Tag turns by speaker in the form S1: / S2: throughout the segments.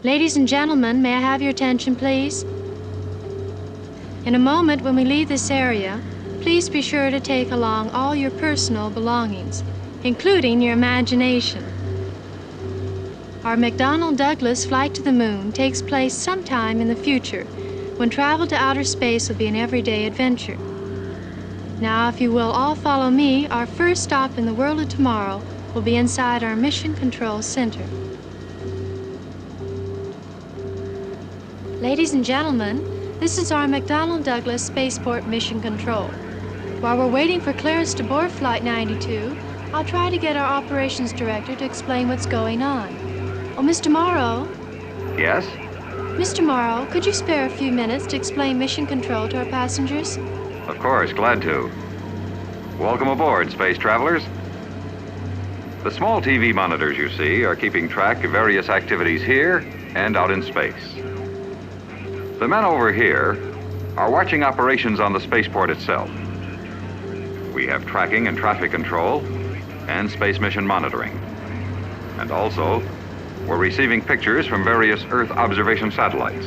S1: Ladies and gentlemen, may I have your attention, please? In a moment, when we leave this area, please be sure to take along all your personal belongings, including your imagination. Our McDonnell Douglas flight to the moon takes place sometime in the future, when travel to outer space will be an everyday adventure. Now, if you will all follow me, our first stop in the world of tomorrow will be inside our Mission Control Center. Ladies and gentlemen, this is our McDonnell Douglas Spaceport Mission Control. While we're waiting for clearance to board Flight 92, I'll try to get our operations director to explain what's going on. Oh, Mr. Morrow?
S2: Yes?
S1: Mr. Morrow, could you spare a few minutes to explain Mission Control to our passengers?
S2: Of course, glad to. Welcome aboard, space travelers. The small TV monitors you see are keeping track of various activities here and out in space. The men over here are watching operations on the spaceport itself. We have tracking and traffic control and space mission monitoring. And also, we're receiving pictures from various Earth observation satellites.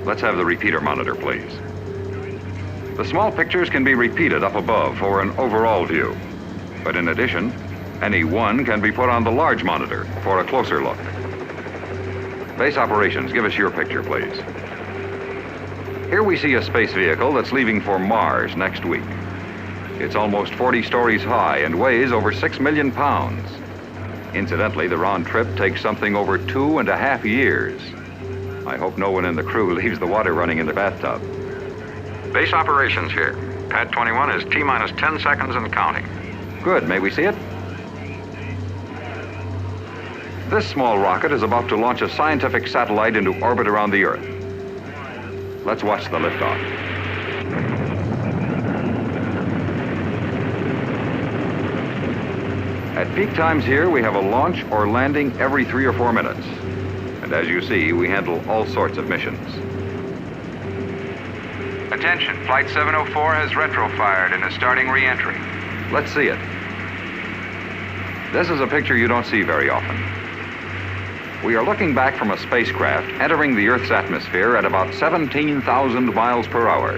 S2: Let's have the repeater monitor, please. The small pictures can be repeated up above for an overall view. But in addition, any one can be put on the large monitor for a closer look. Base operations, give us your picture, please. Here we see a space vehicle that's leaving for Mars next week. It's almost 40 stories high and weighs over 6 million pounds. Incidentally, the round trip takes something over 2.5 years. I hope no one in the crew leaves the water running in the bathtub. Base operations here. Pad 21 is T-minus 10 seconds and counting. Good. May we see it? This small rocket is about to launch a scientific satellite into orbit around the Earth. Let's watch the liftoff. At peak times here, we have a launch or landing every 3 or 4 minutes. And as you see, we handle all sorts of missions.
S3: Attention, Flight 704 has retrofired and is starting re-entry.
S2: Let's see it. This is a picture you don't see very often. We are looking back from a spacecraft entering the Earth's atmosphere at about 17,000 miles per hour.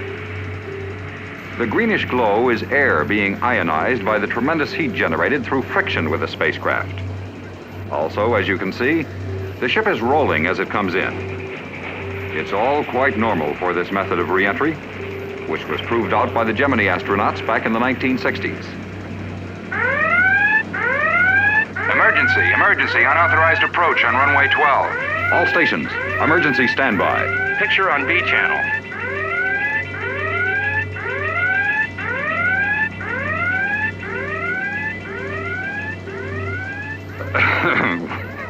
S2: The greenish glow is air being ionized by the tremendous heat generated through friction with the spacecraft. Also, as you can see, the ship is rolling as it comes in. It's all quite normal for this method of re-entry, which was proved out by the Gemini astronauts back in the 1960s.
S3: Emergency, unauthorized approach on runway 12.
S2: All stations, emergency standby.
S3: Picture on B channel.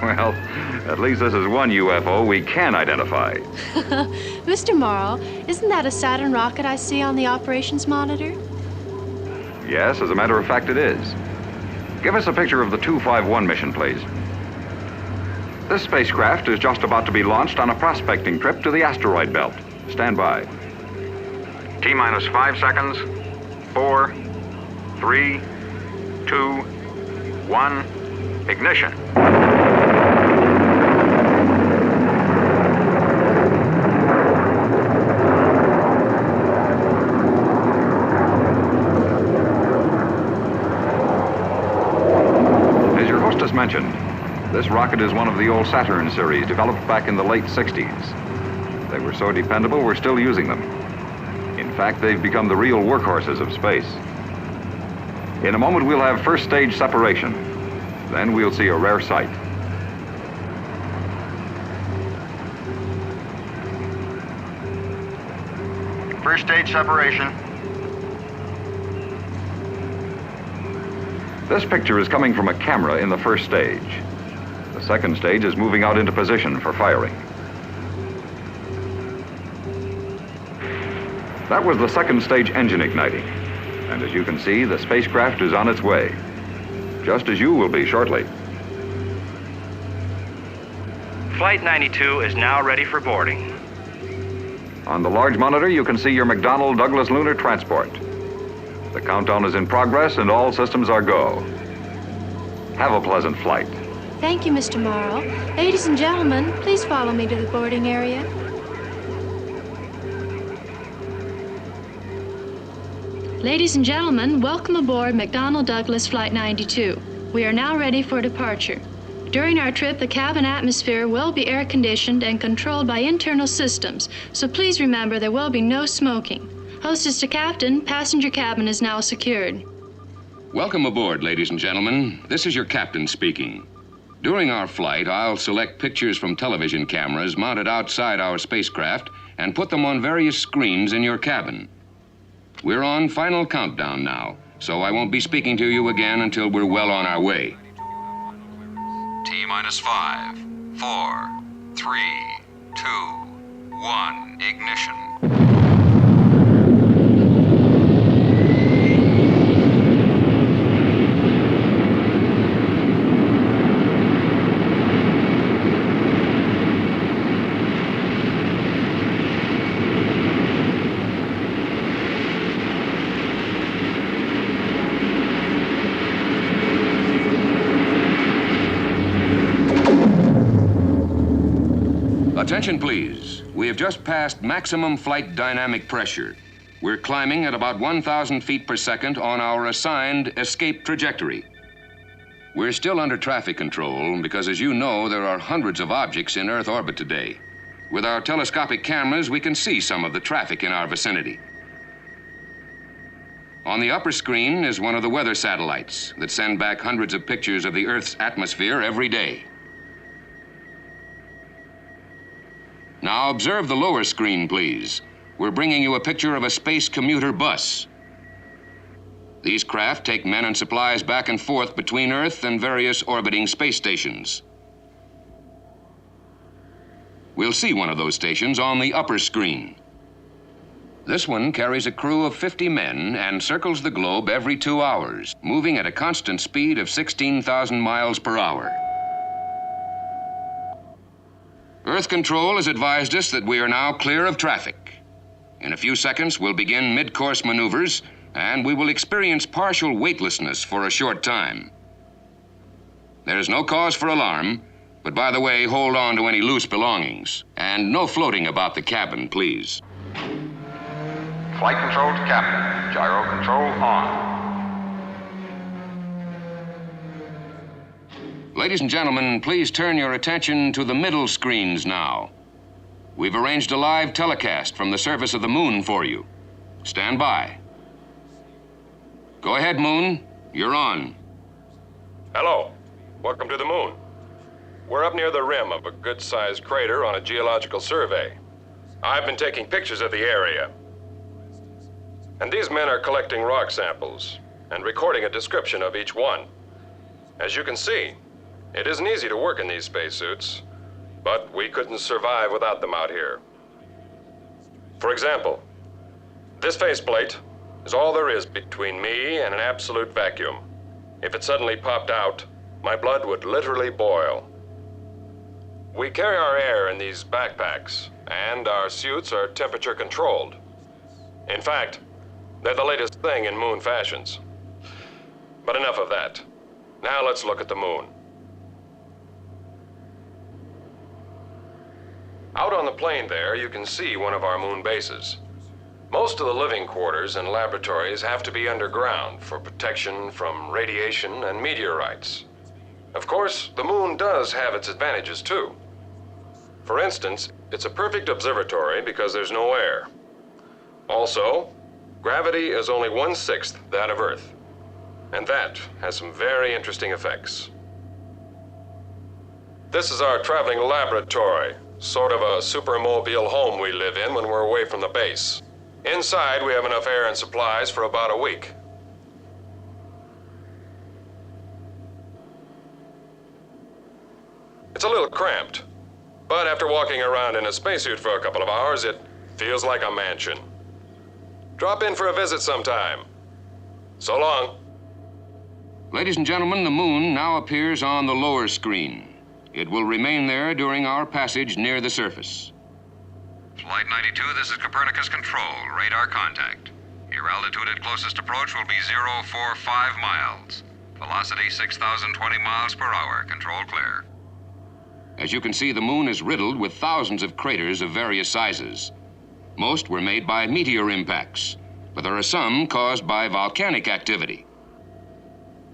S2: Well, at least this is one UFO we can identify.
S1: Mr. Morrow, isn't that a Saturn rocket I see on the operations monitor?
S2: Yes, as a matter of fact, it is. Give us a picture of the 251 mission, please. This spacecraft is just about to be launched on a prospecting trip to the asteroid belt. Stand by.
S3: T-minus 5 seconds. 4, 3, 2, 1. Ignition.
S2: As your hostess mentioned, this rocket is one of the old Saturn series developed back in the late 60s. They were so dependable, we're still using them. In fact, they've become the real workhorses of space. In a moment, we'll have first stage separation. Then we'll see a rare sight.
S3: First stage separation.
S2: This picture is coming from a camera in the first stage. The second stage is moving out into position for firing. That was the second stage engine igniting. And as you can see, the spacecraft is on its way. Just as you will be shortly.
S4: Flight 92 is now ready for boarding.
S2: On the large monitor, you can see your McDonnell Douglas lunar transport. The countdown is in progress and all systems are go. Have a pleasant flight.
S1: Thank you, Mr. Morrow. Ladies and gentlemen, please follow me to the boarding area. Ladies and gentlemen, welcome aboard McDonnell Douglas Flight 92. We are now ready for departure. During our trip, the cabin atmosphere will be air-conditioned and controlled by internal systems, so please remember there will be no smoking. Hostess to captain, passenger cabin is now secured.
S5: Welcome aboard, ladies and gentlemen. This is your captain speaking. During our flight, I'll select pictures from television cameras mounted outside our spacecraft and put them on various screens in your cabin. We're on final countdown now, so I won't be speaking to you again until we're well on our way.
S2: T-minus 5, 4, 3, 2, 1, ignition.
S5: Attention, please. We have just passed maximum flight dynamic pressure. We're climbing at about 1,000 feet per second on our assigned escape trajectory. We're still under traffic control because, as you know, there are hundreds of objects in Earth orbit today. With our telescopic cameras, we can see some of the traffic in our vicinity. On the upper screen is one of the weather satellites that send back hundreds of pictures of the Earth's atmosphere every day. Now observe the lower screen, please. We're bringing you a picture of a space commuter bus. These craft take men and supplies back and forth between Earth and various orbiting space stations. We'll see one of those stations on the upper screen. This one carries a crew of 50 men and circles the globe every 2 hours, moving at a constant speed of 16,000 miles per hour. Earth Control has advised us that we are now clear of traffic. In a few seconds, we'll begin mid-course maneuvers, and we will experience partial weightlessness for a short time. There's no cause for alarm, but by the way, hold on to any loose belongings. And no floating about the cabin, please.
S3: Flight control to captain. Gyro control on.
S5: Ladies and gentlemen, please turn your attention to the middle screens now. We've arranged a live telecast from the surface of the moon for you. Stand by. Go ahead, Moon. You're on.
S6: Hello. Welcome to the moon. We're up near the rim of a good-sized crater on a geological survey. I've been taking pictures of the area. And these men are collecting rock samples and recording a description of each one. As you can see, it isn't easy to work in these spacesuits, but we couldn't survive without them out here. For example, this faceplate is all there is between me and an absolute vacuum. If it suddenly popped out, my blood would literally boil. We carry our air in these backpacks, and our suits are temperature controlled. In fact, they're the latest thing in moon fashions. But enough of that. Now let's look at the moon. Out on the plain there, you can see one of our moon bases. Most of the living quarters and laboratories have to be underground for protection from radiation and meteorites. Of course, the moon does have its advantages too. For instance, it's a perfect observatory because there's no air. Also, gravity is only 1/6 that of Earth. And that has some very interesting effects. This is our traveling laboratory, sort of a supermobile home we live in when we're away from the base. Inside, we have enough air and supplies for about a week. It's a little cramped, but after walking around in a spacesuit for a couple of hours, it feels like a mansion. Drop in for a visit sometime. So long.
S5: Ladies and gentlemen, the moon now appears on the lower screen. It will remain there during our passage near the surface.
S2: Flight 92, this is Copernicus Control. Radar contact. Your altitude at closest approach will be 045 miles. Velocity 6,020 miles per hour. Control clear.
S5: As you can see, the moon is riddled with thousands of craters of various sizes. Most were made by meteor impacts, but there are some caused by volcanic activity.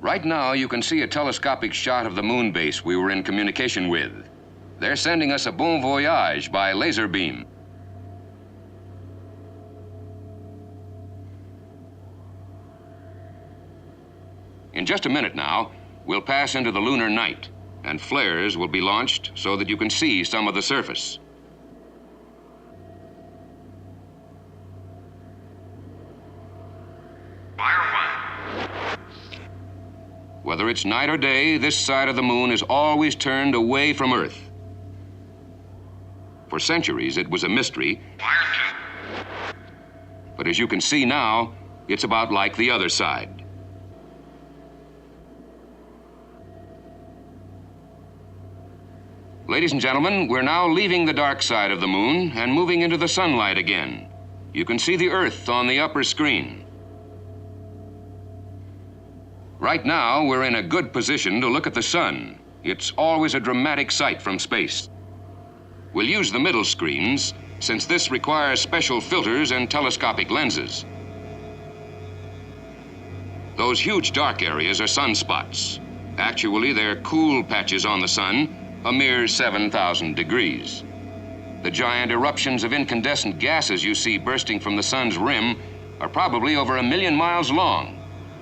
S5: Right now, you can see a telescopic shot of the moon base we were in communication with. They're sending us a bon voyage by laser beam. In just a minute now, we'll pass into the lunar night, and flares will be launched so that you can see some of the surface. Whether it's night or day, this side of the moon is always turned away from Earth. For centuries, it was a mystery. But as you can see now, it's about like the other side. Ladies and gentlemen, we're now leaving the dark side of the moon and moving into the sunlight again. You can see the Earth on the upper screen. Right now, we're in a good position to look at the sun. It's always a dramatic sight from space. We'll use the middle screens, since this requires special filters and telescopic lenses. Those huge dark areas are sunspots. Actually, they're cool patches on the sun, a mere 7,000 degrees. The giant eruptions of incandescent gases you see bursting from the sun's rim are probably over 1 million miles long.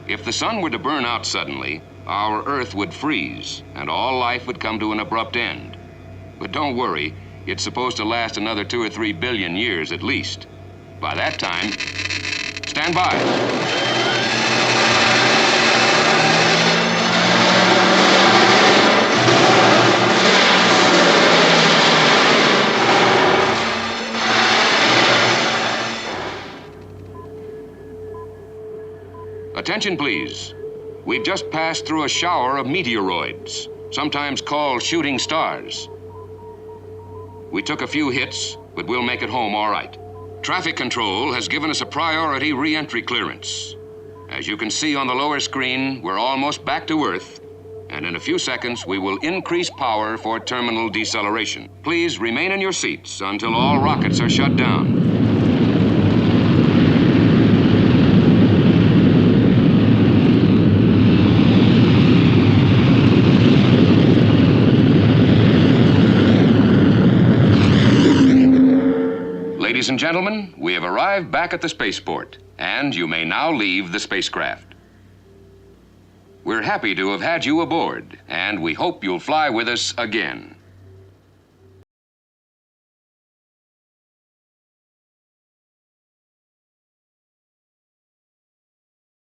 S5: If the sun were to burn out suddenly, our Earth would freeze, and all life would come to an abrupt end. But don't worry, it's supposed to last another 2 or 3 billion years at least. By that time, stand by. Attention, please. We've just passed through a shower of meteoroids, sometimes called shooting stars. We took a few hits, but we'll make it home all right. Traffic control has given us a priority re-entry clearance. As you can see on the lower screen, we're almost back to Earth, and in a few seconds, we will increase power for terminal deceleration. Please remain in your seats until all rockets are shut down. Ladies and gentlemen, we have arrived back at the spaceport, and you may now leave the spacecraft. We're happy to have had you aboard, and we hope you'll fly with us again.